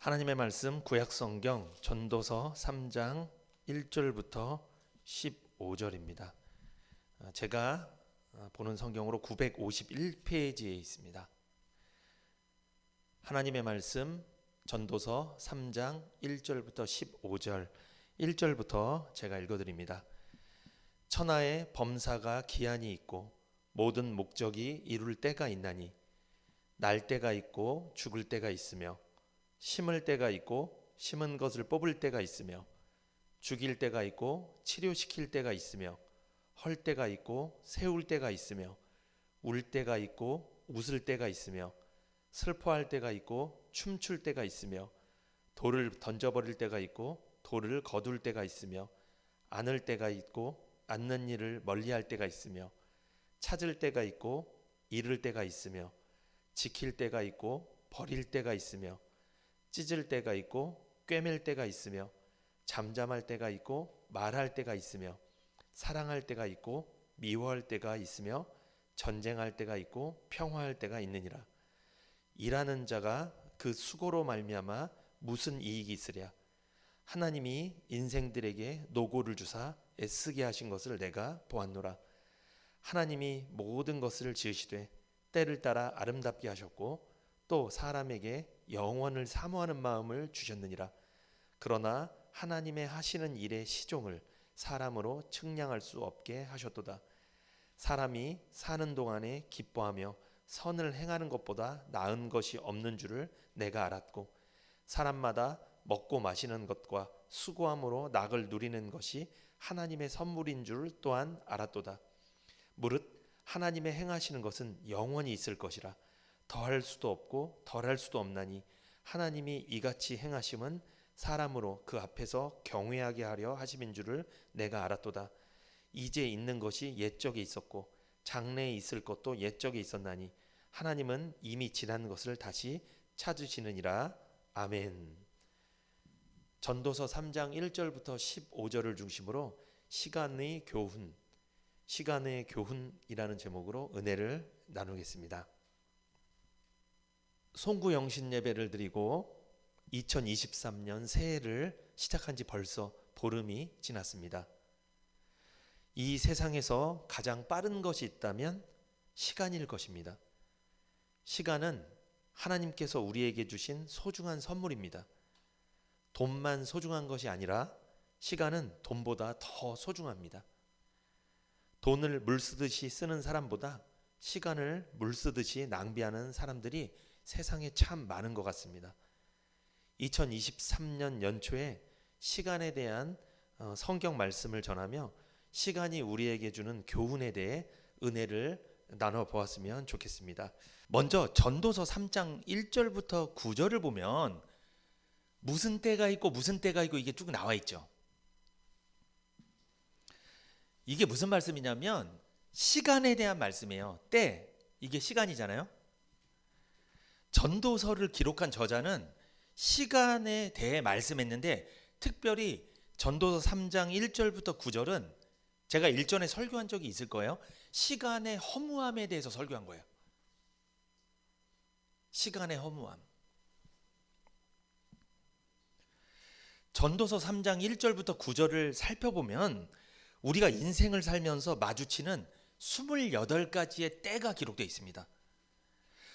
하나님의 말씀 구약성경 전도서 3장 1절부터 15절입니다. 제가 보는 성경으로 951페이지에 있습니다. 하나님의 말씀 전도서 3장 1절부터 15절 1절부터 제가 읽어드립니다. 천하의 범사가 기한이 있고 모든 목적이 이룰 때가 있나니 날 때가 있고 죽을 때가 있으며 심을 때가 있고 심은 것을 뽑을 때가 있으며 죽일 때가 있고 치료시킬 때가 있으며 헐 때가 있고 세울 때가 있으며 울 때가 있고 웃을 때가 있으며 슬퍼할 때가 있고 춤출 때가 있으며 돌을 던져버릴 때가 있고 돌을 거둘 때가 있으며 안을 때가 있고 앉는 일을 멀리할 때가 있으며 찾을 때가 있고 잃을 때가 있으며 지킬 때가 있고 버릴 때가 있으며 찢을 때가 있고 꿰맬 때가 있으며 잠잠할 때가 있고 말할 때가 있으며 사랑할 때가 있고 미워할 때가 있으며 전쟁할 때가 있고 평화할 때가 있느니라. 일하는 자가 그 수고로 말미암아 무슨 이익이 있으랴. 하나님이 인생들에게 노고를 주사 애쓰게 하신 것을 내가 보았노라. 하나님이 모든 것을 지으시되 때를 따라 아름답게 하셨고 또 사람에게 영원을 사모하는 마음을 주셨느니라. 그러나 하나님의 하시는 일의 시종을 사람으로 측량할 수 없게 하셨도다. 사람이 사는 동안에 기뻐하며 선을 행하는 것보다 나은 것이 없는 줄을 내가 알았고 사람마다 먹고 마시는 것과 수고함으로 낙을 누리는 것이 하나님의 선물인 줄 또한 알았도다. 무릇 하나님의 행하시는 것은 영원히 있을 것이라. 더할 수도 없고 덜할 수도 없나니 하나님이 이같이 행하심은 사람으로 그 앞에서 경외하게 하려 하심인 줄을 내가 알았도다. 이제 있는 것이 옛적에 있었고 장래에 있을 것도 옛적에 있었나니 하나님은 이미 지난 것을 다시 찾으시느니라. 아멘. 전도서 3장 1절부터 15절을 중심으로 시간의 교훈이라는 제목으로 은혜를 나누겠습니다. 송구영신 예배를 드리고 2023년 새해를 시작한 지 벌써 보름이 지났습니다. 이 세상에서 가장 빠른 것이 있다면 시간일 것입니다. 시간은 하나님께서 우리에게 주신 소중한 선물입니다. 돈만 소중한 것이 아니라 시간은 돈보다 더 소중합니다. 돈을 물 쓰듯이 쓰는 사람보다 시간을 물 쓰듯이 낭비하는 사람들이 세상에 참 많은 것 같습니다. 2023년 연초에 시간에 대한 성경 말씀을 전하며 시간이 우리에게 주는 교훈에 대해 은혜를 나눠보았으면 좋겠습니다. 먼저 전도서 3장 1절부터 9절을 보면 무슨 때가 있고 무슨 때가 있고 이게 쭉 나와 있죠. 이게 무슨 말씀이냐면 시간에 대한 말씀이에요. 때, 이게 시간이잖아요. 전도서를 기록한 저자는 시간에 대해 말씀했는데 특별히 전도서 3장 1절부터 9절은 제가 일전에 설교한 적이 있을 거예요. 시간의 허무함에 대해서 설교한 거예요. 시간의 허무함. 전도서 3장 1절부터 9절을 살펴보면 우리가 인생을 살면서 마주치는 28가지의 때가 기록되어 있습니다.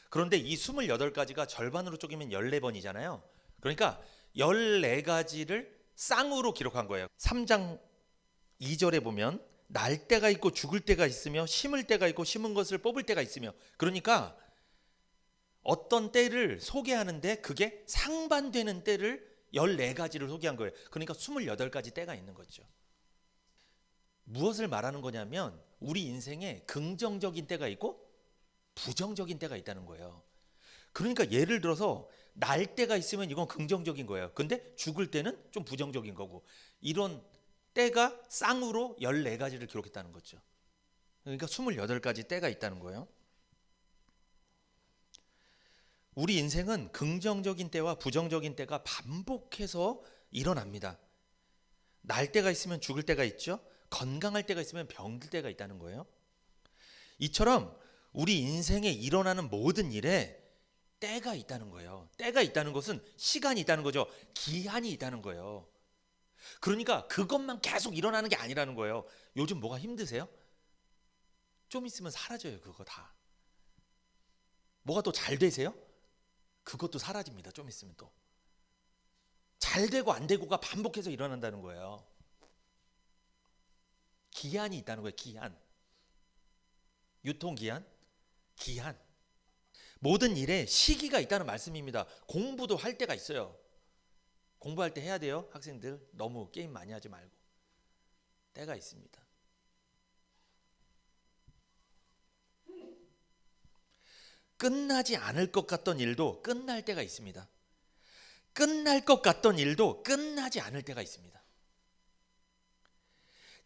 그런데 이 28가지가 절반으로 쪼개면 14번이잖아요. 그러니까 14가지를 쌍으로 기록한 거예요. 3장 2절에 보면 날 때가 있고 죽을 때가 있으며 심을 때가 있고 심은 것을 뽑을 때가 있으며, 그러니까 어떤 때를 소개하는데 그게 상반되는 때를 14가지를 소개한 거예요. 그러니까 28가지 때가 있는 거죠. 무엇을 말하는 거냐면 우리 인생에 긍정적인 때가 있고 부정적인 때가 있다는 거예요. 그러니까 예를 들어서 날 때가 있으면 이건 긍정적인 거예요. 근데 죽을 때는 좀 부정적인 거고, 이런 때가 쌍으로 14가지를 기록했다는 거죠. 그러니까 28가지 때가 있다는 거예요. 우리 인생은 긍정적인 때와 부정적인 때가 반복해서 일어납니다. 날 때가 있으면 죽을 때가 있죠. 건강할 때가 있으면 병들 때가 있다는 거예요. 이처럼 우리 인생에 일어나는 모든 일에 때가 있다는 거예요. 때가 있다는 것은 시간이 있다는 거죠. 기한이 있다는 거예요. 그러니까 그것만 계속 일어나는 게 아니라는 거예요. 요즘 뭐가 힘드세요? 좀 있으면 사라져요. 그거 다. 뭐가 또 잘 되세요? 그것도 사라집니다. 좀 있으면 또. 잘 되고 안 되고가 반복해서 일어난다는 거예요. 기한이 있다는 거예요. 기한. 유통기한, 기한. 모든 일에 시기가 있다는 말씀입니다. 공부도 할 때가 있어요. 공부할 때 해야 돼요. 학생들 너무 게임 많이 하지 말고. 때가 있습니다. 끝나지 않을 것 같던 일도 끝날 때가 있습니다. 끝날 것 같던 일도 끝나지 않을 때가 있습니다.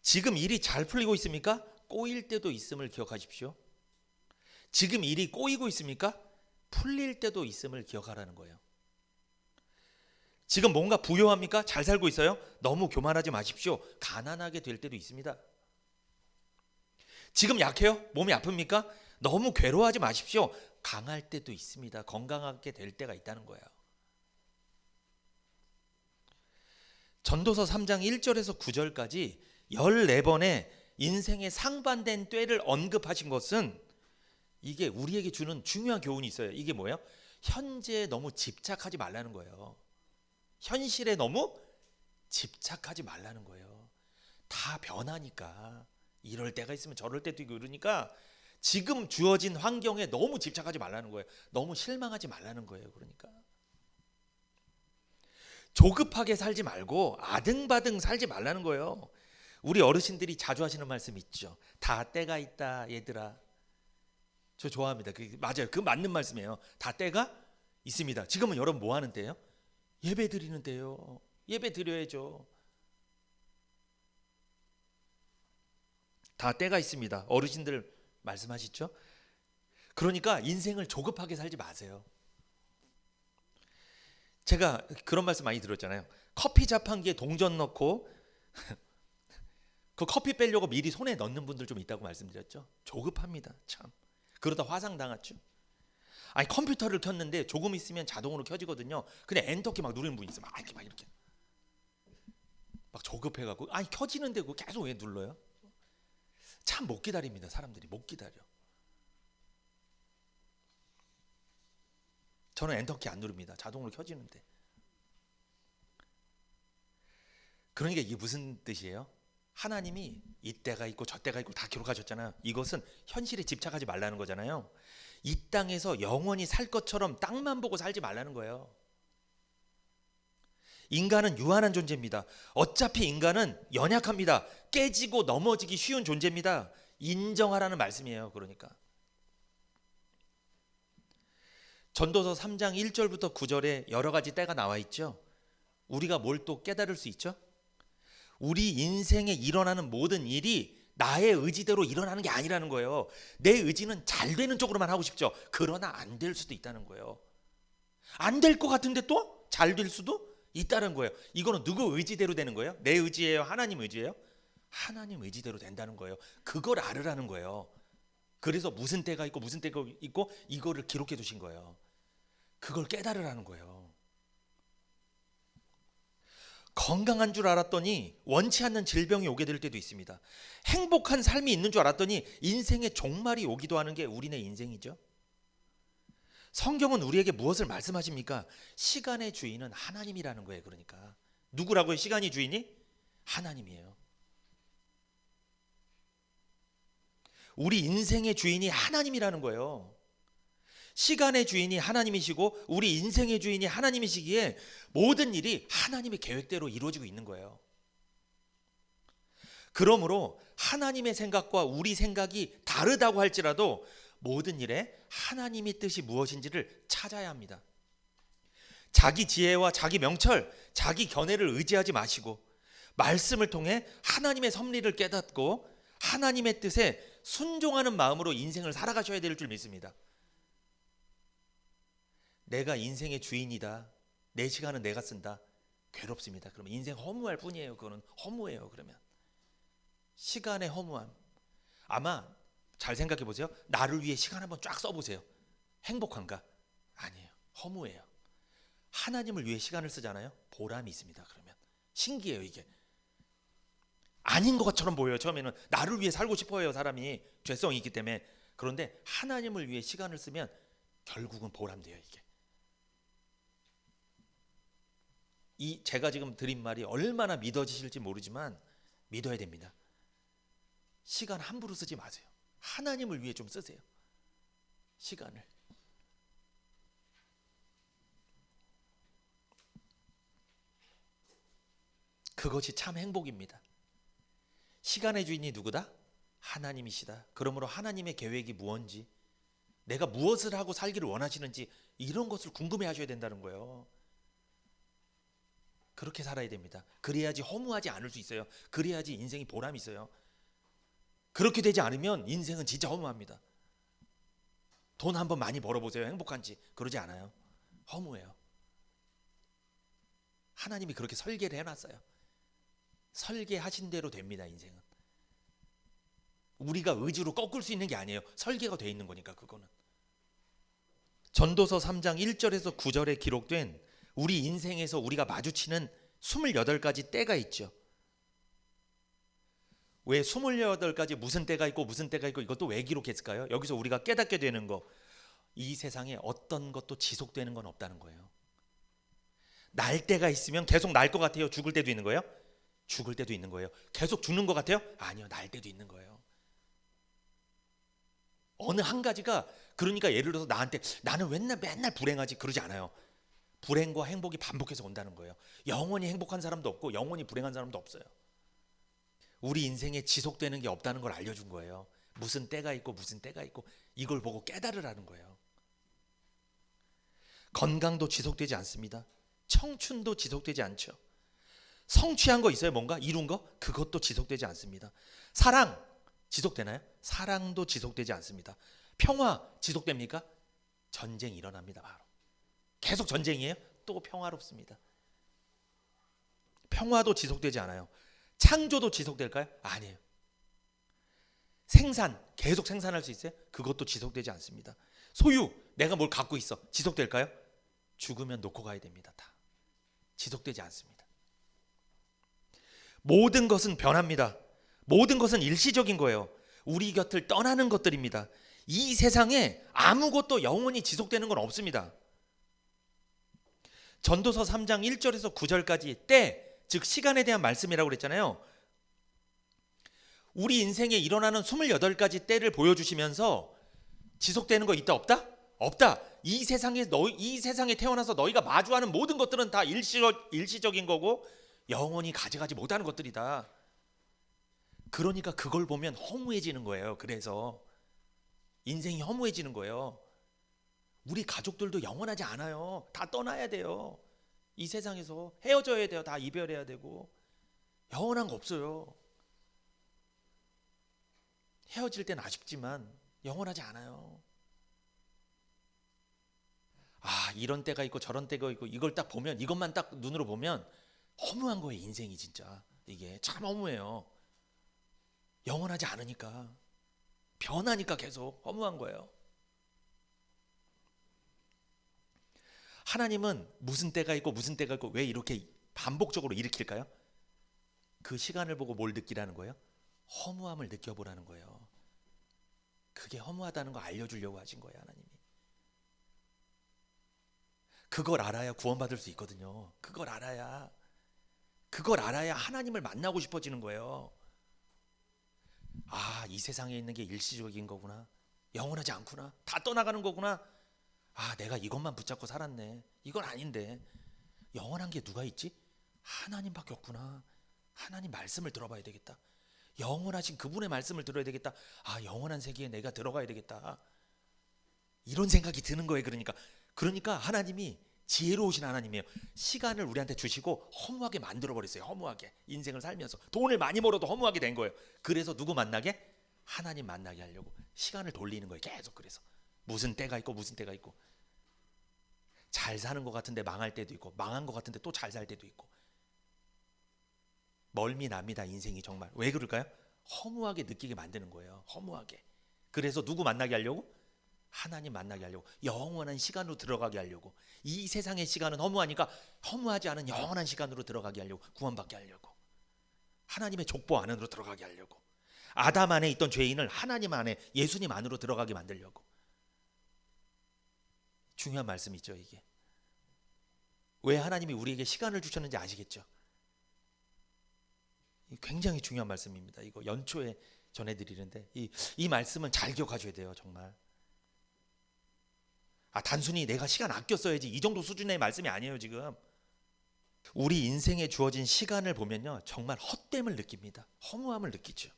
지금 일이 잘 풀리고 있습니까? 꼬일 때도 있음을 기억하십시오. 지금 일이 꼬이고 있습니까? 풀릴 때도 있음을 기억하라는 거예요. 지금 뭔가 부요합니까? 잘 살고 있어요? 너무 교만하지 마십시오. 가난하게 될 때도 있습니다. 지금 약해요? 몸이 아픕니까? 너무 괴로워하지 마십시오. 강할 때도 있습니다. 건강하게 될 때가 있다는 거예요. 전도서 3장 1절에서 9절까지 14번의 인생의 상반된 때를 언급하신 것은 이게 우리에게 주는 중요한 교훈이 있어요. 이게 뭐예요? 현재에 너무 집착하지 말라는 거예요. 현실에 너무 집착하지 말라는 거예요. 다 변하니까. 이럴 때가 있으면 저럴 때도 있고 그러니까 지금 주어진 환경에 너무 집착하지 말라는 거예요. 너무 실망하지 말라는 거예요. 그러니까 조급하게 살지 말고 아등바등 살지 말라는 거예요. 우리 어르신들이 자주 하시는 말씀 있죠. 다 때가 있다 얘들아. 저 좋아합니다. 맞아요. 그 맞는 말씀이에요. 다 때가 있습니다. 지금은 여러분 뭐 하는 때예요? 예배 드리는 때요. 예배 드려야죠. 다 때가 있습니다. 어르신들 말씀하시죠? 그러니까 인생을 조급하게 살지 마세요. 제가 그런 말씀 많이 들었잖아요. 커피 자판기에 동전 넣고 그 커피 빼려고 미리 손에 넣는 분들 좀 있다고 말씀드렸죠. 조급합니다. 참. 그러다 화상 당했죠. 아니 컴퓨터를 켰는데 조금 있으면 자동으로 켜지거든요. 근데 엔터키 막 누르는 분이 있어요. 막 이렇게 막 조급해갖고 아니 켜지는데 그거 계속 왜 눌러요? 참 못 기다립니다. 사람들이 못 기다려. 저는 엔터키 안 누릅니다. 자동으로 켜지는데. 그러니까 이게 무슨 뜻이에요? 하나님이 이때가 있고 저때가 있고 다 기록하셨잖아요. 이것은 현실에 집착하지 말라는 거잖아요. 이 땅에서 영원히 살 것처럼 땅만 보고 살지 말라는 거예요. 인간은 유한한 존재입니다. 어차피 인간은 연약합니다. 깨지고 넘어지기 쉬운 존재입니다. 인정하라는 말씀이에요. 그러니까 전도서 3장 1절부터 9절에 여러 가지 때가 나와 있죠. 우리가 뭘 또 깨달을 수 있죠? 우리 인생에 일어나는 모든 일이 나의 의지대로 일어나는 게 아니라는 거예요. 내 의지는 잘 되는 쪽으로만 하고 싶죠. 그러나 안 될 수도 있다는 거예요. 안 될 것 같은데 또 잘 될 수도 있다는 거예요. 이거는 누구 의지대로 되는 거예요? 내 의지예요? 하나님 의지예요? 하나님 의지대로 된다는 거예요. 그걸 알으라는 거예요. 그래서 무슨 때가 있고 무슨 때가 있고 이거를 기록해 두신 거예요. 그걸 깨달으라는 거예요. 건강한 줄 알았더니 원치 않는 질병이 오게 될 때도 있습니다. 행복한 삶이 있는 줄 알았더니 인생의 종말이 오기도 하는 게 우리네 인생이죠. 성경은 우리에게 무엇을 말씀하십니까? 시간의 주인은 하나님이라는 거예요. 그러니까 누구라고요? 시간의 주인이? 하나님이에요. 우리 인생의 주인이 하나님이라는 거예요. 시간의 주인이 하나님이시고 우리 인생의 주인이 하나님이시기에 모든 일이 하나님의 계획대로 이루어지고 있는 거예요. 그러므로 하나님의 생각과 우리 생각이 다르다고 할지라도 모든 일에 하나님의 뜻이 무엇인지를 찾아야 합니다. 자기 지혜와 자기 명철, 자기 견해를 의지하지 마시고 말씀을 통해 하나님의 섭리를 깨닫고 하나님의 뜻에 순종하는 마음으로 인생을 살아가셔야 될 줄 믿습니다. 내가 인생의 주인이다. 내 시간은 내가 쓴다. 괴롭습니다. 그러면 인생 허무할 뿐이에요. 그거는 허무해요. 그러면 시간의 허무함. 아마 잘 생각해 보세요. 나를 위해 시간 한번 쫙 써보세요. 행복한가? 아니에요. 허무해요. 하나님을 위해 시간을 쓰잖아요. 보람이 있습니다. 그러면 신기해요. 이게 아닌 것처럼 보여요. 처음에는 나를 위해 살고 싶어요. 사람이 죄성이 있기 때문에. 그런데 하나님을 위해 시간을 쓰면 결국은 보람돼요. 이게 제가 지금 드린 말이 얼마나 믿어지실지 모르지만 믿어야 됩니다. 시간 함부로 쓰지 마세요. 하나님을 위해 좀 쓰세요. 시간을. 그것이 참 행복입니다. 시간의 주인이 누구다? 하나님이시다. 그러므로 하나님의 계획이 무엇인지, 내가 무엇을 하고 살기를 원하시는지 이런 것을 궁금해 하셔야 된다는 거예요. 그렇게 살아야 됩니다. 그래야지 허무하지 않을 수 있어요. 그래야지 인생이 보람이 있어요. 그렇게 되지 않으면 인생은 진짜 허무합니다. 돈 한번 많이 벌어보세요. 행복한지. 그러지 않아요. 허무해요. 하나님이 그렇게 설계를 해놨어요. 설계하신 대로 됩니다. 인생은 우리가 의지로 꺾을 수 있는 게 아니에요. 설계가 돼 있는 거니까. 그거는 전도서 3장 1절에서 9절에 기록된 우리 인생에서 우리가 마주치는 28가지 때가 있죠. 왜 28가지 무슨 때가 있고 무슨 때가 있고 이것도 왜 기록했을까요? 여기서 우리가 깨닫게 되는 거, 이 세상에 어떤 것도 지속되는 건 없다는 거예요. 날 때가 있으면 계속 날 것 같아요. 죽을 때도 있는 거예요. 죽을 때도 있는 거예요. 계속 죽는 것 같아요. 아니요, 날 때도 있는 거예요. 어느 한 가지가, 그러니까 예를 들어서 나한테 나는 맨날 불행하지 그러지 않아요. 불행과 행복이 반복해서 온다는 거예요. 영원히 행복한 사람도 없고 영원히 불행한 사람도 없어요. 우리 인생에 지속되는 게 없다는 걸 알려준 거예요. 무슨 때가 있고 무슨 때가 있고 이걸 보고 깨달으라는 거예요. 건강도 지속되지 않습니다. 청춘도 지속되지 않죠. 성취한 거 있어요? 뭔가 이룬 거? 그것도 지속되지 않습니다. 사랑 지속되나요? 사랑도 지속되지 않습니다. 평화 지속됩니까? 전쟁이 일어납니다. 바로 계속 전쟁이에요? 또 평화롭습니다. 평화도 지속되지 않아요. 창조도 지속될까요? 아니에요. 생산, 계속 생산할 수 있어요? 그것도 지속되지 않습니다. 소유, 내가 뭘 갖고 있어. 지속될까요? 죽으면 놓고 가야 됩니다. 다 지속되지 않습니다. 모든 것은 변합니다. 모든 것은 일시적인 거예요. 우리 곁을 떠나는 것들입니다. 이 세상에 아무것도 영원히 지속되는 건 없습니다. 전도서 3장 1절에서 9절까지 때, 즉 시간에 대한 말씀이라고 그랬잖아요. 우리 인생에 일어나는 28가지 때를 보여주시면서 지속되는 거 있다 없다? 없다. 이 세상에 태어나서 너희가 마주하는 모든 것들은 다 일시적인 거고 영원히 가져가지 못하는 것들이다. 그러니까 그걸 보면 허무해지는 거예요. 그래서 인생이 허무해지는 거예요. 우리 가족들도 영원하지 않아요. 다 떠나야 돼요. 이 세상에서 헤어져야 돼요. 다 이별해야 되고 영원한 거 없어요. 헤어질 땐 아쉽지만 영원하지 않아요. 이런 때가 있고 저런 때가 있고 이걸 딱 보면, 이것만 딱 눈으로 보면 허무한 거예요. 인생이 진짜 이게 참 허무해요. 영원하지 않으니까, 변하니까 계속 허무한 거예요. 하나님은 무슨 때가 있고 무슨 때가 있고 왜 이렇게 반복적으로 일으킬까요? 그 시간을 보고 뭘 느끼라는 거예요? 허무함을 느껴보라는 거예요. 그게 허무하다는 거 알려주려고 하신 거예요. 하나님이. 그걸 알아야 구원받을 수 있거든요. 그걸 알아야 하나님을 만나고 싶어지는 거예요. 이 세상에 있는 게 일시적인 거구나. 영원하지 않구나. 다 떠나가는 거구나. 내가 이것만 붙잡고 살았네. 이건 아닌데. 영원한 게 누가 있지? 하나님밖에 없구나. 하나님 말씀을 들어봐야 되겠다. 영원하신 그분의 말씀을 들어야 되겠다. 영원한 세계에 내가 들어가야 되겠다. 이런 생각이 드는 거예요. 그러니까 하나님이 지혜로우신 하나님이에요. 시간을 우리한테 주시고 허무하게 만들어버렸어요. 허무하게 인생을 살면서 돈을 많이 벌어도 허무하게 된 거예요. 그래서 누구 만나게? 하나님 만나게 하려고 시간을 돌리는 거예요. 계속. 그래서 무슨 때가 있고 무슨 때가 있고, 잘 사는 것 같은데 망할 때도 있고, 망한 것 같은데 또 잘 살 때도 있고, 멀미 납니다. 인생이 정말. 왜 그럴까요? 허무하게 느끼게 만드는 거예요. 허무하게. 그래서 누구 만나게 하려고? 하나님 만나게 하려고, 영원한 시간으로 들어가게 하려고. 이 세상의 시간은 허무하니까 허무하지 않은 영원한 시간으로 들어가게 하려고, 구원받게 하려고, 하나님의 족보 안으로 들어가게 하려고, 아담 안에 있던 죄인을 하나님 안에, 예수님 안으로 들어가게 만들려고. 중요한 말씀이죠 이게. 왜 하나님이 우리에게 시간을 주셨는지 아시겠죠? 굉장히 중요한 말씀입니다. 이거 연초에 전해드리는데 이 말씀은 잘 기억하셔야 돼요 정말. 단순히 내가 시간 아껴 써야지 이 정도 수준의 말씀이 아니에요 지금. 우리 인생에 주어진 시간을 보면요 정말 헛됨을 느낍니다. 허무함을 느끼죠.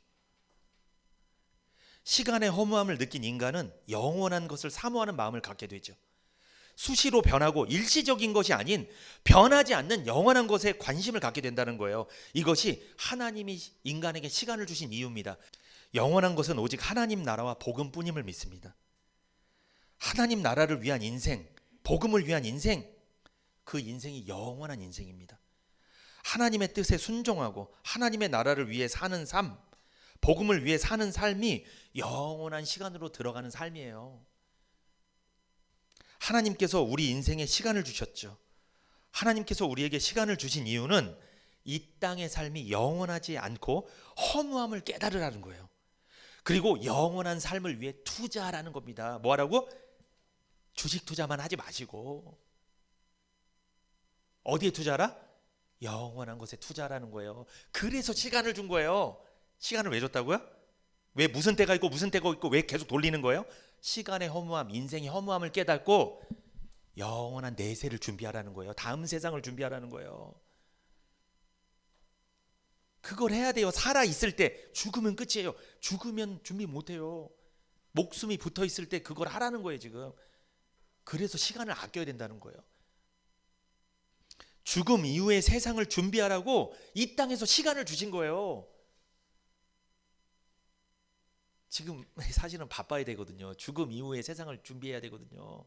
시간의 허무함을 느낀 인간은 영원한 것을 사모하는 마음을 갖게 되죠. 수시로 변하고 일시적인 것이 아닌 변하지 않는 영원한 것에 관심을 갖게 된다는 거예요. 이것이 하나님이 인간에게 시간을 주신 이유입니다. 영원한 것은 오직 하나님 나라와 복음뿐임을 믿습니다. 하나님 나라를 위한 인생, 복음을 위한 인생, 그 인생이 영원한 인생입니다. 하나님의 뜻에 순종하고 하나님의 나라를 위해 사는 삶, 복음을 위해 사는 삶이 영원한 시간으로 들어가는 삶이에요. 하나님께서 우리 인생에 시간을 주셨죠. 하나님께서 우리에게 시간을 주신 이유는 이 땅의 삶이 영원하지 않고 허무함을 깨달으라는 거예요. 그리고 영원한 삶을 위해 투자하라는 겁니다. 뭐 하라고? 주식 투자만 하지 마시고 어디에 투자하라? 영원한 것에 투자하라는 거예요. 그래서 시간을 준 거예요. 시간을 왜 줬다고요? 왜 무슨 때가 있고 무슨 때가 있고 왜 계속 돌리는 거예요? 시간의 허무함, 인생의 허무함을 깨닫고 영원한 내세를 준비하라는 거예요. 다음 세상을 준비하라는 거예요. 그걸 해야 돼요. 살아있을 때. 죽으면 끝이에요. 죽으면 준비 못해요. 목숨이 붙어있을 때 그걸 하라는 거예요 지금. 그래서 시간을 아껴야 된다는 거예요. 죽음 이후의 세상을 준비하라고 이 땅에서 시간을 주신 거예요. 지금 사실은 바빠야 되거든요. 죽음 이후의 세상을 준비해야 되거든요.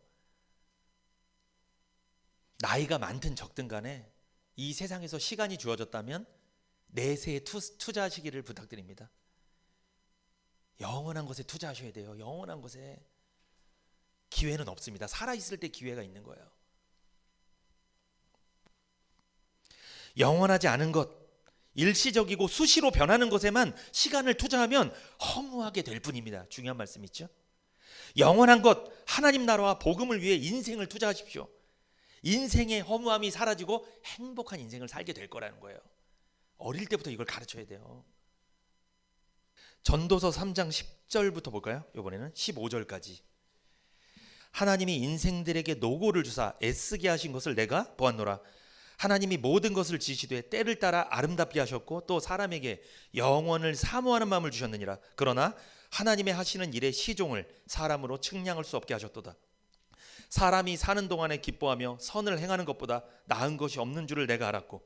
나이가 많든 적든 간에 이 세상에서 시간이 주어졌다면 내세에 투자하시기를 부탁드립니다. 영원한 것에 투자하셔야 돼요. 영원한 것에. 기회는 없습니다. 살아있을 때 기회가 있는 거예요. 영원하지 않은 것, 일시적이고 수시로 변하는 것에만 시간을 투자하면 허무하게 될 뿐입니다. 중요한 말씀 있죠? 영원한 것, 하나님 나라와 복음을 위해 인생을 투자하십시오. 인생의 허무함이 사라지고 행복한 인생을 살게 될 거라는 거예요. 어릴 때부터 이걸 가르쳐야 돼요. 전도서 3장 10절부터 볼까요? 이번에는 15절까지. 하나님이 인생들에게 노고를 주사 애쓰게 하신 것을 내가 보았노라. 하나님이 모든 것을 지시되 때를 따라 아름답게 하셨고 또 사람에게 영원을 사모하는 마음을 주셨느니라. 그러나 하나님의 하시는 일의 시종을 사람으로 측량할 수 없게 하셨도다. 사람이 사는 동안에 기뻐하며 선을 행하는 것보다 나은 것이 없는 줄을 내가 알았고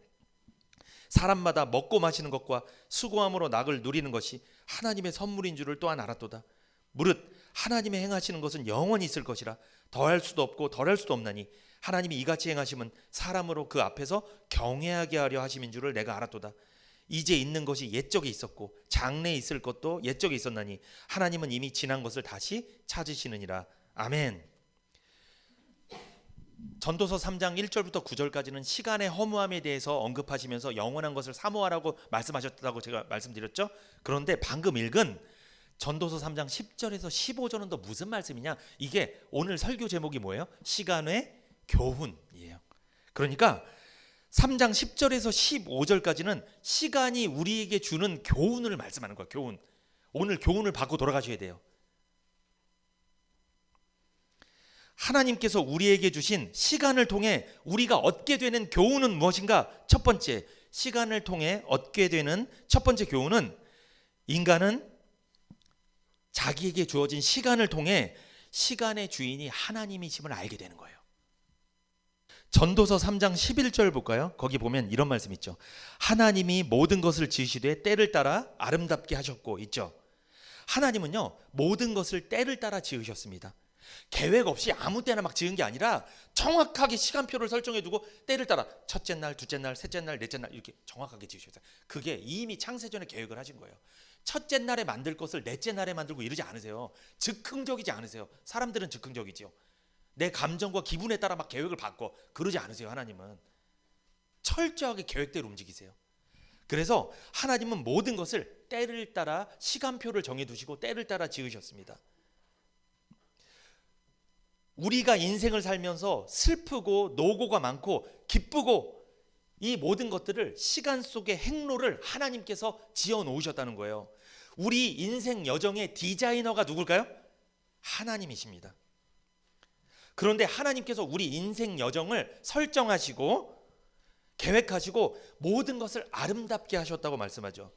사람마다 먹고 마시는 것과 수고함으로 낙을 누리는 것이 하나님의 선물인 줄을 또한 알았도다. 무릇 하나님의 행하시는 것은 영원히 있을 것이라 더할 수도 없고 덜할 수도 없나니 하나님이 이같이 행하심은 사람으로 그 앞에서 경외하게 하려 하심인 줄을 내가 알았도다. 이제 있는 것이 옛적에 있었고 장래에 있을 것도 옛적에 있었나니 하나님은 이미 지난 것을 다시 찾으시느니라. 아멘. 전도서 3장 1절부터 9절까지는 시간의 허무함에 대해서 언급하시면서 영원한 것을 사모하라고 말씀하셨다고 제가 말씀드렸죠. 그런데 방금 읽은 전도서 3장 10절에서 15절은 또 무슨 말씀이냐? 이게 오늘 설교 제목이 뭐예요? 시간의 교훈이에요. 그러니까 3장 10절에서 15절까지는 시간이 우리에게 주는 교훈을 말씀하는 거예요. 교훈. 오늘 교훈을 받고 돌아가셔야 돼요. 하나님께서 우리에게 주신 시간을 통해 우리가 얻게 되는 교훈은 무엇인가? 첫 번째, 시간을 통해 얻게 되는 첫 번째 교훈은 인간은 자기에게 주어진 시간을 통해 시간의 주인이 하나님이심을 알게 되는 거예요. 전도서 3장 11절 볼까요? 거기 보면 이런 말씀 있죠. 하나님이 모든 것을 지으시되 때를 따라 아름답게 하셨고 있죠. 하나님은요 모든 것을 때를 따라 지으셨습니다. 계획 없이 아무 때나 막 지은 게 아니라 정확하게 시간표를 설정해 두고 때를 따라 첫째 날, 둘째 날, 셋째 날, 넷째 날 이렇게 정확하게 지으셨어요. 그게 이미 창세전에 계획을 하신 거예요. 첫째 날에 만들 것을 넷째 날에 만들고 이러지 않으세요. 즉흥적이지 않으세요. 사람들은 즉흥적이죠. 내 감정과 기분에 따라 막 계획을 바꿔. 그러지 않으세요. 하나님은 철저하게 계획대로 움직이세요. 그래서 하나님은 모든 것을 때를 따라 시간표를 정해두시고 때를 따라 지으셨습니다. 우리가 인생을 살면서 슬프고 노고가 많고 기쁘고 이 모든 것들을 시간 속의 행로를 하나님께서 지어 놓으셨다는 거예요. 우리 인생 여정의 디자이너가 누굴까요? 하나님이십니다. 그런데 하나님께서 우리 인생 여정을 설정하시고 계획하시고 모든 것을 아름답게 하셨다고 말씀하죠.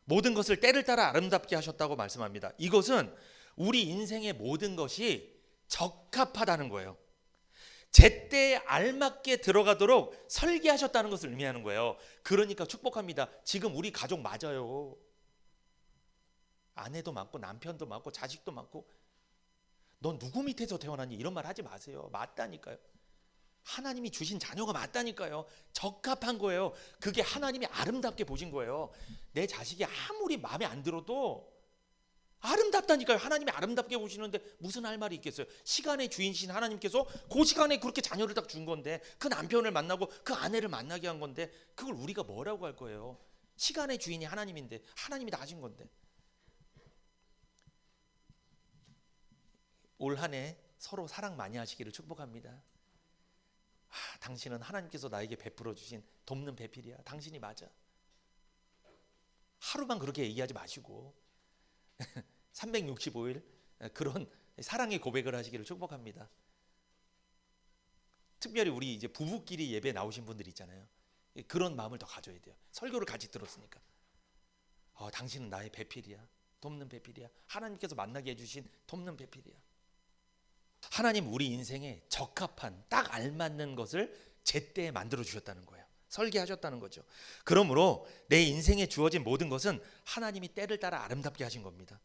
모든 것을 때를 따라 아름답게 하셨다고 말씀합니다. 이것은 우리 인생의 모든 것이 적합하다는 거예요. 제때에 알맞게 들어가도록 설계하셨다는 것을 의미하는 거예요. 그러니까 축복합니다. 지금 우리 가족 맞아요. 아내도 맞고 남편도 맞고 자식도 맞고 넌 누구 밑에서 태어났니? 이런 말 하지 마세요. 맞다니까요. 하나님이 주신 자녀가 맞다니까요. 적합한 거예요. 그게 하나님이 아름답게 보신 거예요. 내 자식이 아무리 마음에 안 들어도 아름답다니까요. 하나님이 아름답게 보시는데 무슨 할 말이 있겠어요. 시간의 주인이신 하나님께서 그 시간에 그렇게 자녀를 딱 준 건데, 그 남편을 만나고 그 아내를 만나게 한 건데, 그걸 우리가 뭐라고 할 거예요. 시간의 주인이 하나님인데, 하나님이 다 하신 건데. 올 한 해 서로 사랑 많이 하시기를 축복합니다. 당신은 하나님께서 나에게 베풀어 주신 돕는 배필이야. 당신이 맞아. 하루만 그렇게 얘기하지 마시고 365일 그런 사랑의 고백을 하시기를 축복합니다. 특별히 우리 이제 부부끼리 예배 나오신 분들 있잖아요. 그런 마음을 더 가져야 돼요. 설교를 같이 들었으니까. 당신은 나의 배필이야. 돕는 배필이야. 하나님께서 만나게 해주신 돕는 배필이야. 하나님 우리 인생에 적합한 딱 알맞는 것을 제때에 만들어 주셨다는 거예요. 설계하셨다는 거죠. 그러므로 내 인생에 주어진 모든 것은 하나님이 때를 따라 아름답게 하신 겁니다.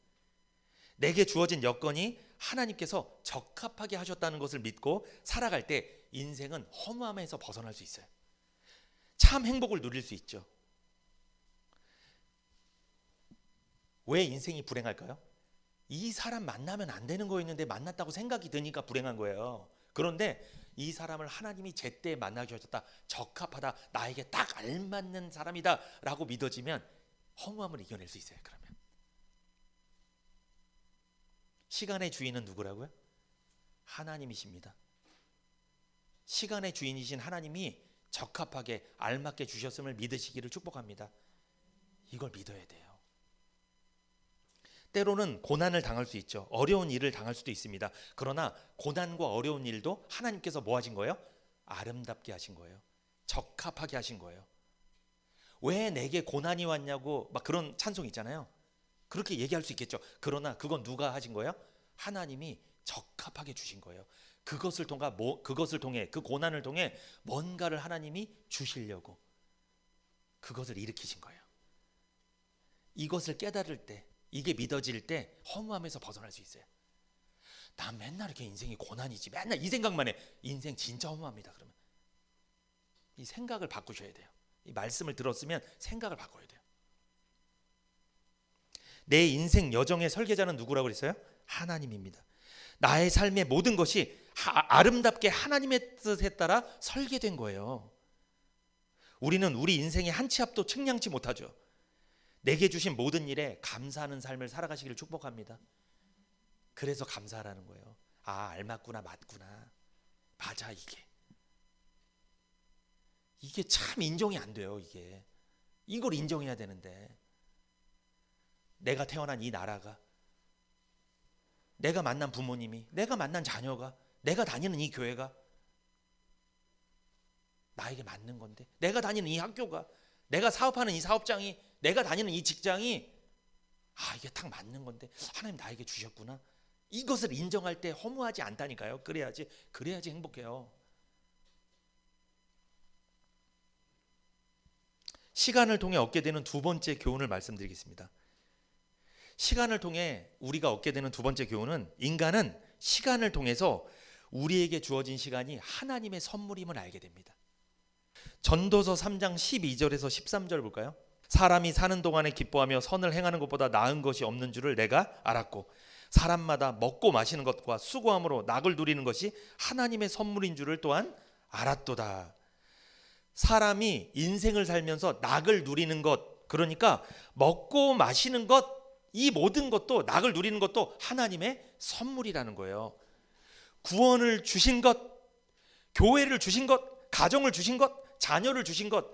내게 주어진 여건이 하나님께서 적합하게 하셨다는 것을 믿고 살아갈 때 인생은 허무함에서 벗어날 수 있어요. 참 행복을 누릴 수 있죠. 왜 인생이 불행할까요? 이 사람 만나면 안 되는 거였는데 만났다고 생각이 드니까 불행한 거예요. 그런데 이 사람을 하나님이 제때에 만나게 하셨다. 적합하다. 나에게 딱 알맞는 사람이다 라고 믿어지면 허무함을 이겨낼 수 있어요. 그러면 시간의 주인은 누구라고요? 하나님이십니다. 시간의 주인이신 하나님이 적합하게 알맞게 주셨음을 믿으시기를 축복합니다. 이걸 믿어야 돼요. 때로는 고난을 당할 수 있죠. 어려운 일을 당할 수도 있습니다. 그러나 고난과 어려운 일도 하나님께서 뭐 하신 거예요? 아름답게 하신 거예요. 적합하게 하신 거예요. 왜 내게 고난이 왔냐고 막 그런 찬송 있잖아요. 그렇게 얘기할 수 있겠죠. 그러나 그건 누가 하신 거예요? 하나님이 적합하게 주신 거예요. 그것을 통해 그 고난을 통해 뭔가를 하나님이 주시려고 그것을 일으키신 거예요. 이것을 깨달을 때, 이게 믿어질 때 허무함에서 벗어날 수 있어요. 난 맨날 이렇게 인생이 고난이지, 맨날 이 생각만 해. 인생 진짜 허무합니다. 그러면 이 생각을 바꾸셔야 돼요. 이 말씀을 들었으면 생각을 바꿔야 돼요. 내 인생 여정의 설계자는 누구라고 그랬어요? 하나님입니다. 나의 삶의 모든 것이 아름답게 하나님의 뜻에 따라 설계된 거예요. 우리는 우리 인생의 한 치 앞도 측량치 못하죠. 내게 주신 모든 일에 감사하는 삶을 살아가시기를 축복합니다. 그래서 감사하라는 거예요. 알맞구나, 맞구나, 맞아. 이게 참 인정이 안 돼요. 이걸 인정해야 되는데, 내가 태어난 이 나라가, 내가 만난 부모님이, 내가 만난 자녀가, 내가 다니는 이 교회가 나에게 맞는 건데, 내가 다니는 이 학교가, 내가 사업하는 이 사업장이, 내가 다니는 이 직장이 이게 딱 맞는 건데 하나님 나에게 주셨구나. 이것을 인정할 때 허무하지 않다니까요. 그래야지 행복해요. 시간을 통해 얻게 되는 두 번째 교훈을 말씀드리겠습니다. 시간을 통해 우리가 얻게 되는 두 번째 교훈은, 인간은 시간을 통해서 우리에게 주어진 시간이 하나님의 선물임을 알게 됩니다. 전도서 3장 12절에서 13절 볼까요? 사람이 사는 동안에 기뻐하며 선을 행하는 것보다 나은 것이 없는 줄을 내가 알았고 사람마다 먹고 마시는 것과 수고함으로 낙을 누리는 것이 하나님의 선물인 줄을 또한 알았도다. 사람이 인생을 살면서 낙을 누리는 것, 그러니까 먹고 마시는 것, 이 모든 것도, 낙을 누리는 것도 하나님의 선물이라는 거예요. 구원을 주신 것, 교회를 주신 것, 가정을 주신 것, 자녀를 주신 것,